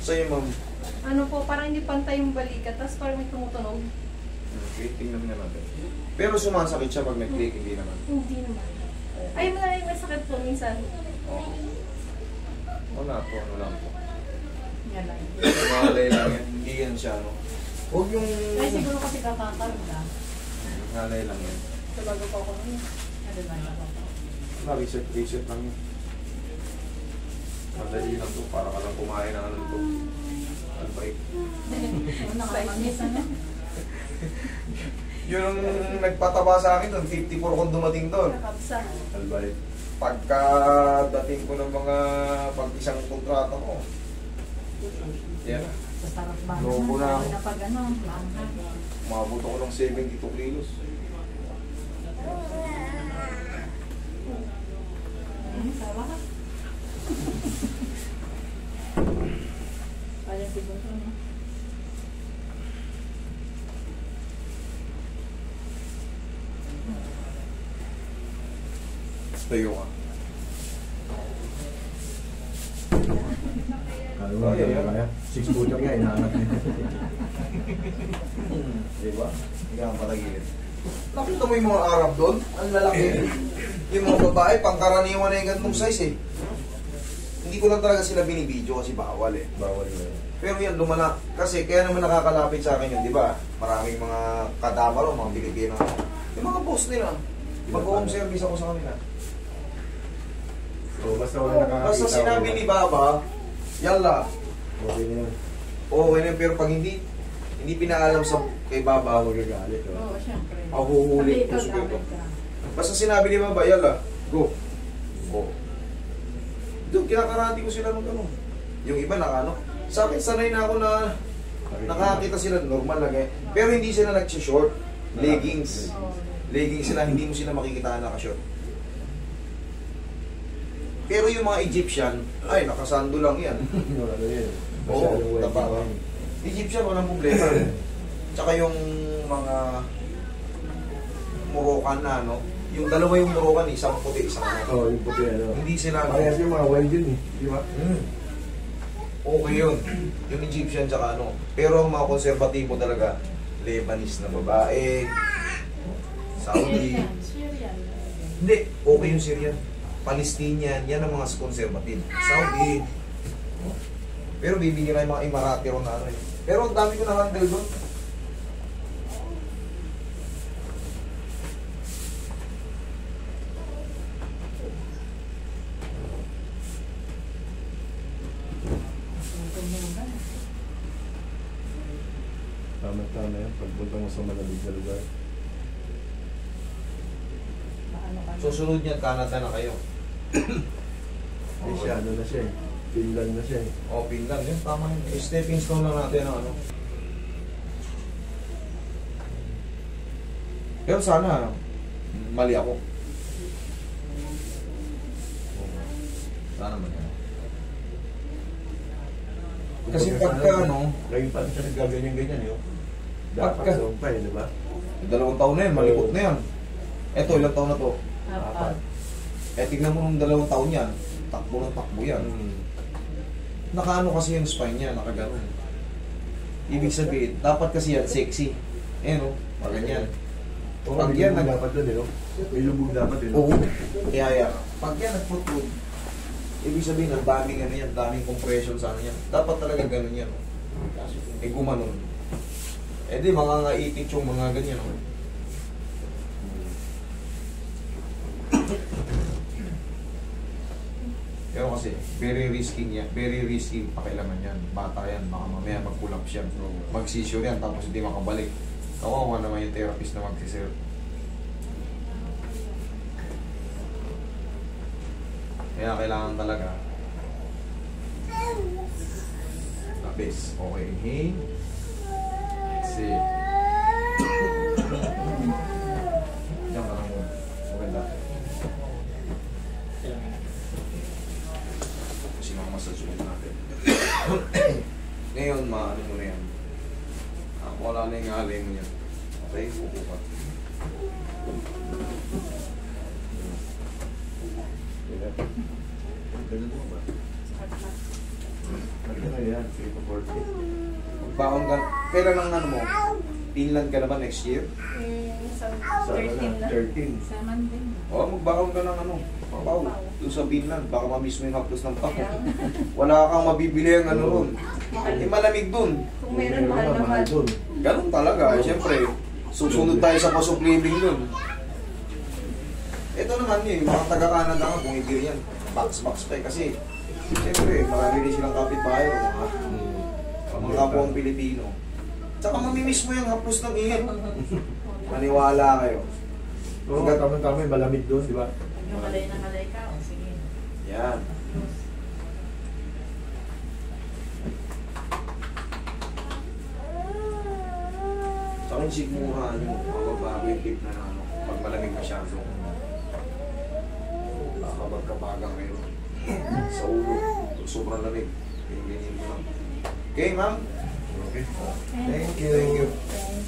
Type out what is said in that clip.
Sa'yo, ma'am. Ano po, parang hindi pantay yung balikat, tapos parang may tumutunog. Okay, tingnan nga natin. Pero sumasakit siya pag nag-click, hindi naman. Hindi naman. Ay, may sakit po minsan. Oo. Wala po, ano lang po. Yan lang. Malay lang yan, hindi yan siya, no? Huwag yung... Ay, siguro kasi kakakarga. Malay lang yan. So, bago po ako nun. Ano ba na ako? Reset lang yun. Madali lang to, para ka lang kumain ng ano to. Albike. Nakakamiss ano? Yun ang nagpataba sa akin doon, 54 kung dumating doon. Nakabsa. Albike. Pagka dating ko ng mga pag-isang kontrata ko, yan na. Sarap ba? Lobo na ako. Pag ano, Umabot ako ng 72 kilos. sawa ka. Ayan, siguro ano. Tayo ka. Ano nga, kaya? 6 footer nga, inaanap nito. Diba? Hindi ka patagilid. Nakita mo yung mga Arab doon? Ang lalaki. Yung mga babae, pangkaraniwan na yung gantong size eh. Hindi ko lang talaga sila binibidyo kasi bawal eh. Bawal na yun. Pero yan, lumana. Kasi kaya naman nakakalapit sa akin yun, di ba? Maraming mga kadamaro, mga Pilipino. Yung mga boss nila. Mag-home service ako sa kanila. So, basta wala nakakakita. Basta sinabi ni Baba, yalla, Okay na yun. okay na yun. Pero pag hindi pinaalam sa kay Baba, Magagalit. Oo, syempre. Mahuhuli po Sabi, ikaw siguro. gamit ka. Basta sinabi ni Baba, yalla, go. Go. Doon, kinakarati ko sila ng gano'n. Yung iba nakano. Sa akin, sanay na ako na nakakita sila, normal lang eh. Pero hindi sila nag-short. Leggings. Oo. Leggings sila, hindi mo sila makikita na naka-short. Pero yung mga Egyptian, ay, nakasando lang yan. Wala na yun. Oo, Masyadong taba. wide yun. Egyptian, walang problema. Tsaka yung mga Moroccan na, no? Yung dalawa yung Moroccan, isang puti, isang ano. Oo, yung puti ano. Hindi sila, Parehas yung mga wide yun eh. Di ba? Okay yun. Yung Egyptian tsaka ano. Pero ang mga konserbatibo talaga, Lebanese na babae, Saudi. Syrian. Hindi, okay yung Syrian. Palestinian, yan ang mga konservative. Saudi. Pero bibigyan na yung mga Emirati ron na ano eh. Pero ang dami ko na-handle doon. Tama-tama yan. Pagpunta mo sa malamig na lugar. Susunod niyan, Canada na kayo. Ay siya, ano na siya eh. Finland na siya eh. O, Finland. Yun, tama yun. Stepping stone lang natin ang ano. Pero sana, mali ako. Sana mali ako. Kasi pagka ano, Ngayon pa siya nagkaganyan-ganyan yun. Pagka- Dapat doon pa eh, di ba? 2 taon na yan, malikot na yan. Eto, ilang taon na to? Apat. Eh, tignan mo nung 2 taon yan, takbo ng takbo yan. Nakaano kasi yung spine niya, nakaganon. Ibig sabihin, dapat kasi yan sexy. Eh no, maganyan. Oo, Pag may yan, lubog dapat doon eh, no? May lubog dapat eh, no? Oo. Kaya yan. Pag yan nag-footwood, ibig sabihin, ang daming ano yan, daming compression sa ano yan. Dapat talaga ganun yan. Eh gumanon. Eh di, mga ngaipit yung mga ganyan. No? Pero kasi, very risky niya. Very risky pakialaman yan. Bata yan, baka mamaya mag-collapse yan. Mag-seizure yan, tapos hindi makabalik. Kawawa naman yung therapist na mag-seizure. Kaya kailangan talaga labis. Okay, inhale. Exhale. Diyan ka lang muna. Maganda. Kasi mamasage ulit natin. Ngayon, maano mo na yan. Wala na yung alay mo yan. Okay, upo ka. Ganun mo ba? Ano yan? 3 to 40. Magbaon ka. Kailan ang ano mo? Finland ka na ba next year? Sa Sa 13 na. 13. Sa Monday. O, magbaon ka ng ano? Papaw. Doon sa Finland. Baka mamiss mo yung haplos ng pao. Kaya, Wala kang mabibili ang ano ron. Eh, malamig dun. kung meron, mahal na mahal. dun. Ganun talaga. Siyempre, susunod tayo sa cost of living dun. Ito naman yun, yung mga taga-Canada nga, bumibili yan. Box pa eh. Kasi, siyempre, marami rin silang kapitbahay. Mga kapwang Pilipino. Tsaka mamimiss mo yung haplos ng ingat. Maniwala kayo. Oo, kami malamig doon, di ba? Yung malay na malay ka, o sige. Yan. Tsaka yung sigmura nyo, mababago yung tip na ano, pag malamig masyado. Kapag-kapagang kayo sa ulo, sobrang lamig. Ganyan mo lang. Okay, ma'am? Okay. Thank you. Thank